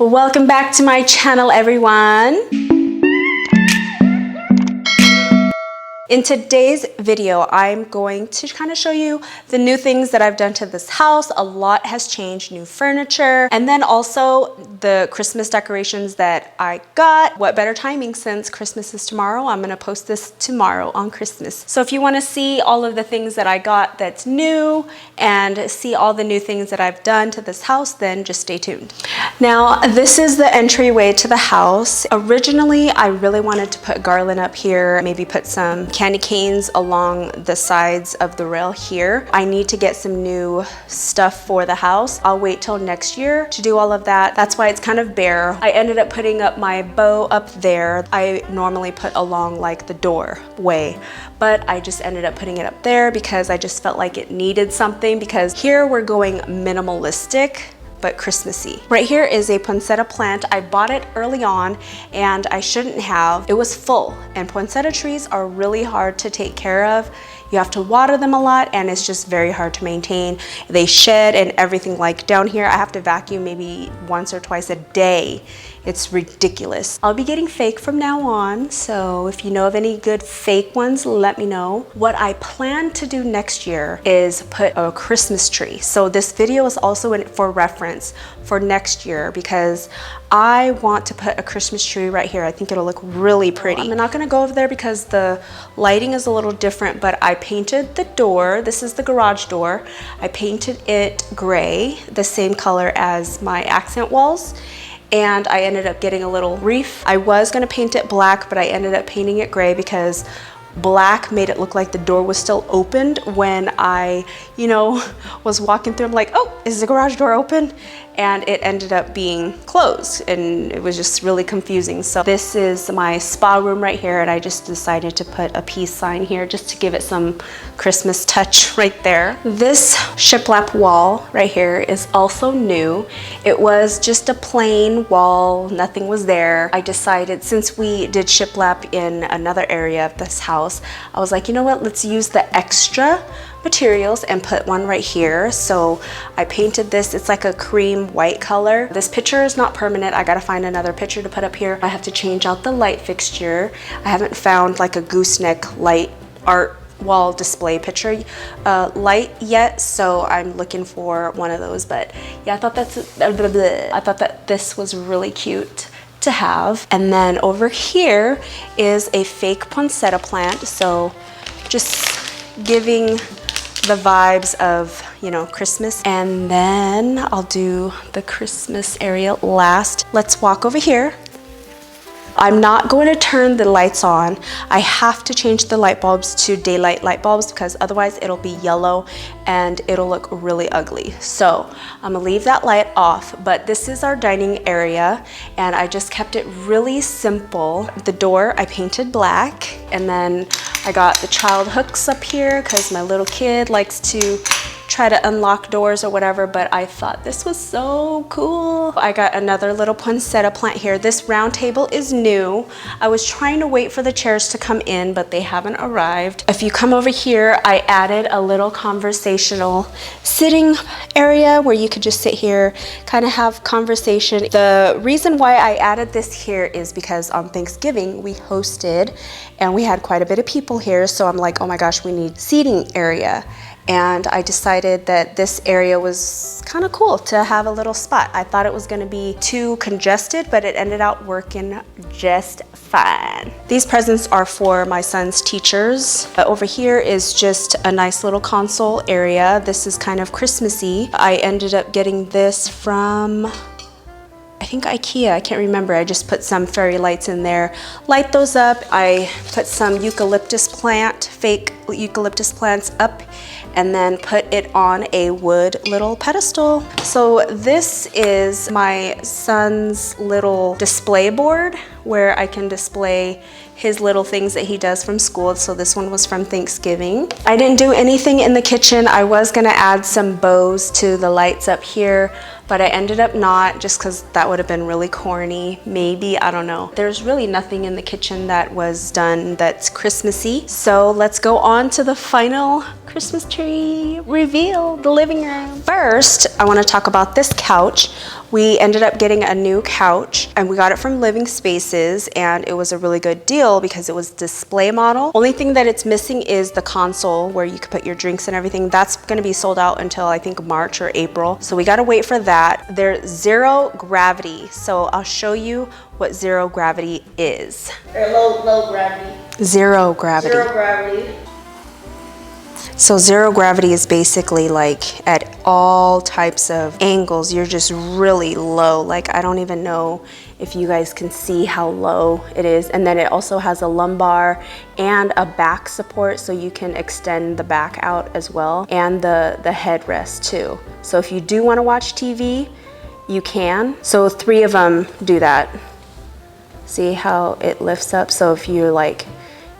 Welcome back to my channel, everyone. In today's video, I'm going to kind of show you the new things that I've done to this house. A lot has changed, new furniture, and then also the Christmas decorations that I got. What better timing since Christmas is tomorrow? I'm gonna post this tomorrow on Christmas. So if you wanna see all of the things that I got that's new and see all the new things that I've done to this house, then just stay tuned. Now, this is the entryway to the house. Originally, I really wanted to put garland up here, maybe put some candy canes along the sides of the rail here. I need to get some new stuff for the house. I'll wait till next year to do all of that. That's why it's kind of bare. I ended up putting up my bow up there. I normally put along like the doorway, but I just ended up putting it up there because I just felt like it needed something, because here we're going minimalistic but Christmassy. Right here is a poinsettia plant. I bought it early on and I shouldn't have. It was full, and poinsettia trees are really hard to take care of. You have to water them a lot and it's just very hard to maintain. They shed and everything. Like down here, I have to vacuum maybe once or twice a day. It's ridiculous. I'll be getting fake from now on, so if you know of any good fake ones, let me know. What I plan to do next year is put a Christmas tree. So this video is also for reference for next year, because I want to put a Christmas tree right here. I think it'll look really pretty. I'm not gonna go over there because the lighting is a little different, but I painted the door. This is the garage door. I painted it gray, the same color as my accent walls. And I ended up getting a little wreath. I was gonna paint it black, but I ended up painting it gray because black made it look like the door was still opened when I, was walking through. I'm like, oh, is the garage door open? And it ended up being closed, and it was just really confusing. So this is my spa room right here, and I just decided to put a peace sign here just to give it some Christmas touch right there. This shiplap wall right here is also new. It was just a plain wall, nothing was there. I decided, since we did shiplap in another area of this house, I was like, you know what, let's use the extra materials and put one right here. So I painted this. It's like a cream white color. This picture is not permanent. I gotta find another picture to put up here. I have to change out the light fixture. I haven't found like a gooseneck light art wall display picture light yet, so I'm looking for one of those. But yeah, I thought that this was really cute to have. And then over here is a fake poinsettia plant, so just giving the vibes of, Christmas. And then I'll do the Christmas area last. Let's walk over here. I'm not going to turn the lights on. I have to change the light bulbs to daylight light bulbs, because otherwise it'll be yellow and it'll look really ugly. So I'm gonna leave that light off, but this is our dining area and I just kept it really simple. The door I painted black, and then I got the child hooks up here because my little kid likes to try to unlock doors or whatever, but I thought this was so cool. I got another little poinsettia plant here. This round table is new. I was trying to wait for the chairs to come in, but they haven't arrived. If you come over here, I added a little conversational sitting area where you could just sit here, kind of have conversation. The reason why I added this here is because on Thanksgiving we hosted and we had quite a bit of people here, so I'm like, oh my gosh, we need seating area. And I decided that this area was kind of cool to have a little spot. I thought it was gonna be too congested, but it ended up working just fine. These presents are for my son's teachers. Over here is just a nice little console area. This is kind of Christmassy. I ended up getting this from, I think IKEA, I can't remember. I just put some fairy lights in there. Light those up. I put some eucalyptus plant, fake eucalyptus plants up, and then put it on a wood little pedestal. So this is my son's little display board where I can display his little things that he does from school. So this one was from Thanksgiving. I didn't do anything in the kitchen. I was gonna add some bows to the lights up here, but I ended up not, just because that would have been really corny. Maybe, I don't know. There's really nothing in the kitchen that was done that's Christmassy. So let's go on to the final Christmas tree reveal, the living room. First, I want to talk about this couch. We ended up getting a new couch and we got it from Living Spaces, and it was a really good deal because it was display model. Only thing that it's missing is the console where you could put your drinks and everything. That's going to be sold out until I think March or April. So we got to wait for that. There's zero gravity. So I'll show you what zero gravity is. Or low gravity. Zero gravity. Zero gravity. So zero gravity is basically like at all types of angles, you're just really low. Like, I don't even know if you guys can see how low it is. And then it also has a lumbar and a back support, so you can extend the back out as well, and the headrest too. So if you do want to watch TV, you can. So 3 of them do that. See how it lifts up? So if you like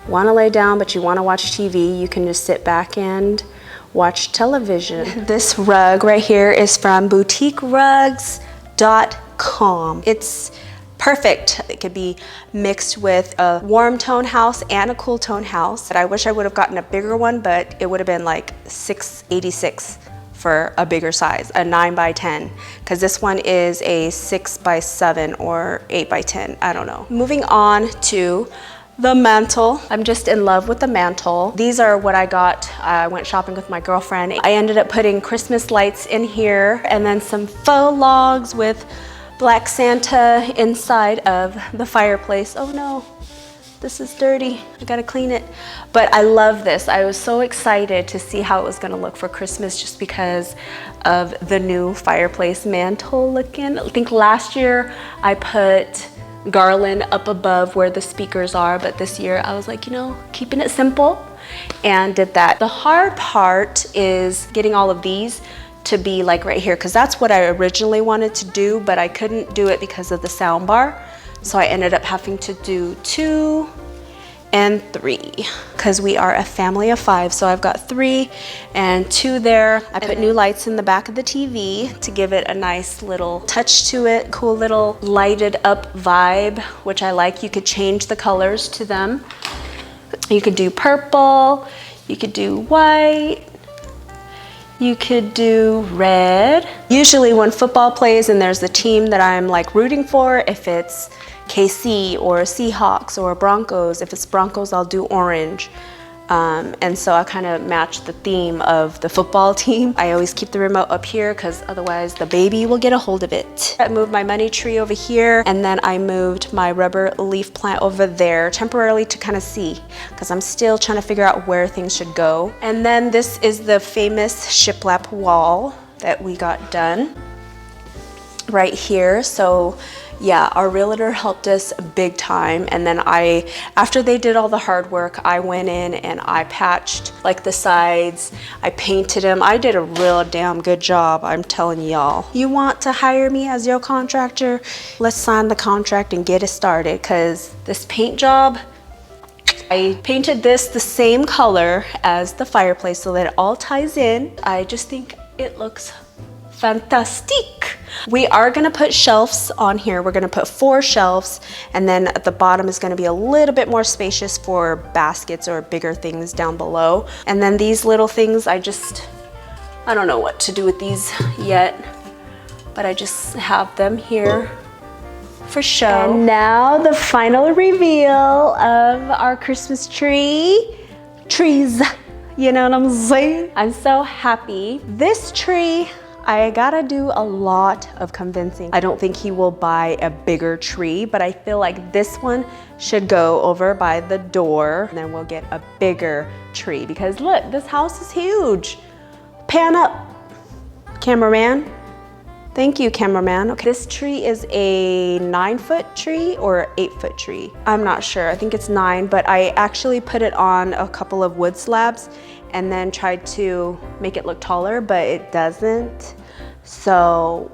want to lay down but you want to watch TV, you can just sit back and watch television. This rug right here is from boutiquerugs.com. It's perfect. It could be mixed with a warm tone house and a cool tone house. But I wish I would have gotten a bigger one, but it would have been like $686 for a bigger size, a 9x10, because this one is a 6x7 or 8x10, I don't know. Moving on to the mantle. I'm just in love with the mantle. These are what I got. I went shopping with my girlfriend. I ended up putting Christmas lights in here and then some faux logs with Black Santa inside of the fireplace. Oh no, this is dirty. I gotta clean it. But I love this. I was so excited to see how it was gonna look for Christmas just because of the new fireplace mantle looking. I think last year I put garland up above where the speakers are, but this year I was like, you know, keeping it simple, and did that. The hard part is getting all of these to be like right here, because that's what I originally wanted to do, but I couldn't do it because of the sound bar. So I ended up having to do 2 and 3 because we are a family of 5. So I've got 3 and 2 there. I put new lights in the back of the TV to give it a nice little touch to it, cool little lighted up vibe, which I like. You could change the colors to them. You could do purple, you could do white, you could do red. Usually when football plays and there's a team that I'm like rooting for, if it's KC or Seahawks or Broncos, if it's Broncos, I'll do orange. And so I kind of match the theme of the football team. I always keep the remote up here because otherwise the baby will get a hold of it. I moved my money tree over here, and then I moved my rubber leaf plant over there temporarily to kind of see, because I'm still trying to figure out where things should go. And then this is the famous shiplap wall that we got done right here. So yeah, our realtor helped us big time. And then after they did all the hard work, I went in and I patched like the sides. I painted them. I did a real damn good job, I'm telling y'all. You want to hire me as your contractor? Let's sign the contract and get it started, because this paint job, I painted this the same color as the fireplace so that it all ties in. I just think it looks fantastic. We are gonna put shelves on here. We're gonna put 4 shelves, and then at the bottom is gonna be a little bit more spacious for baskets or bigger things down below. And then these little things, I don't know what to do with these yet, but I just have them here for show. And now the final reveal of our Christmas trees. You know what I'm saying? I'm so happy. This tree, I gotta do a lot of convincing. I don't think he will buy a bigger tree, but I feel like this one should go over by the door, and then we'll get a bigger tree, because look, this house is huge. Pan up, cameraman. Thank you, cameraman. Okay, this tree is a 9-foot tree or 8-foot tree. I'm not sure, I think it's 9, but I actually put it on a couple of wood slabs and then tried to make it look taller, but it doesn't. So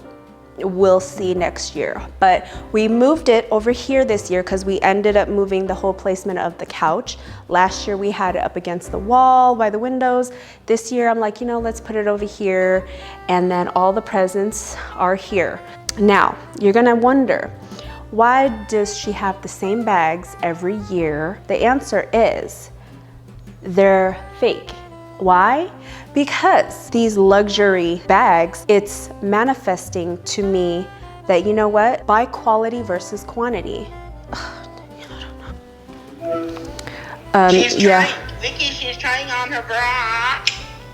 we'll see next year. But we moved it over here this year because we ended up moving the whole placement of the couch. Last year we had it up against the wall by the windows. This year I'm like, you know, let's put it over here, and then all the presents are here. Now, you're gonna wonder, why does she have the same bags every year? The answer is, they're fake. Why? Because these luxury bags, it's manifesting to me that, you know what? Buy quality versus quantity. She's trying on her bra.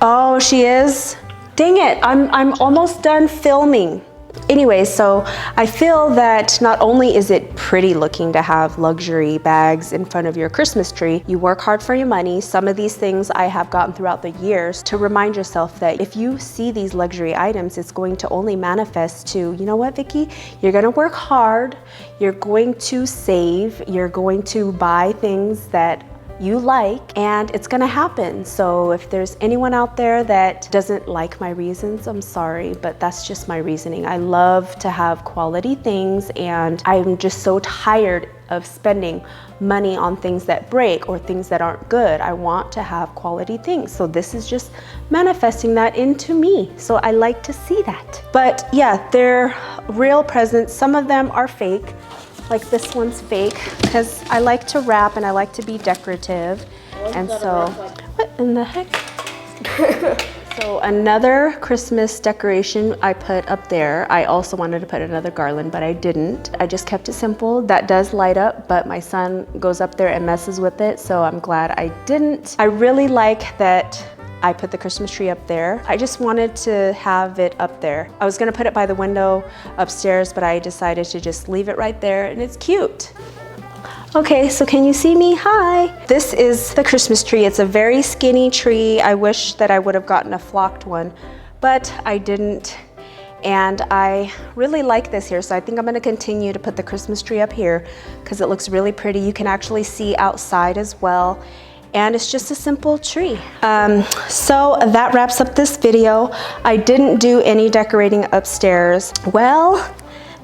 Oh, she is? Dang it, I'm almost done filming. Anyway, so I feel that not only is it pretty looking to have luxury bags in front of your Christmas tree, you work hard for your money. Some of these things I have gotten throughout the years to remind yourself that if you see these luxury items, it's going to only manifest to, you know what, Vicky? You're gonna work hard, you're going to save, you're going to buy things that you like, and it's gonna happen. So if there's anyone out there that doesn't like my reasons, I'm sorry, but that's just my reasoning. I love to have quality things, and I'm just so tired of spending money on things that break or things that aren't good. I want to have quality things. So this is just manifesting that into me. So I like to see that. But yeah, they're real presents. Some of them are fake. Like this one's fake because I like to wrap and I like to be decorative. And so, what in the heck? So another Christmas decoration I put up there. I also wanted to put another garland, but I didn't. I just kept it simple. That does light up, but my son goes up there and messes with it, so I'm glad I didn't. I really like that I put the Christmas tree up there. I just wanted to have it up there. I was gonna put it by the window upstairs, but I decided to just leave it right there, and it's cute. Okay, so can you see me? Hi. This is the Christmas tree. It's a very skinny tree. I wish that I would have gotten a flocked one, but I didn't. And I really like this here, so I think I'm gonna continue to put the Christmas tree up here because it looks really pretty. You can actually see outside as well. And it's just a simple tree. So that wraps up this video. I didn't do any decorating upstairs. Well,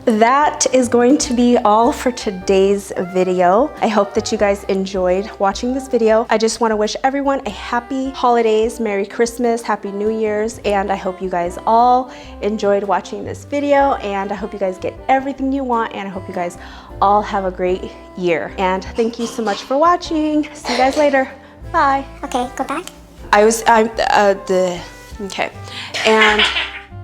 that is going to be all for today's video. I hope that you guys enjoyed watching this video. I just want to wish everyone a happy holidays, Merry Christmas, Happy New Year's, and I hope you guys all enjoyed watching this video, and I hope you guys get everything you want, and I hope you guys all have a great year. And thank you so much for watching. See you guys later. Bye. Okay, go back. Okay. And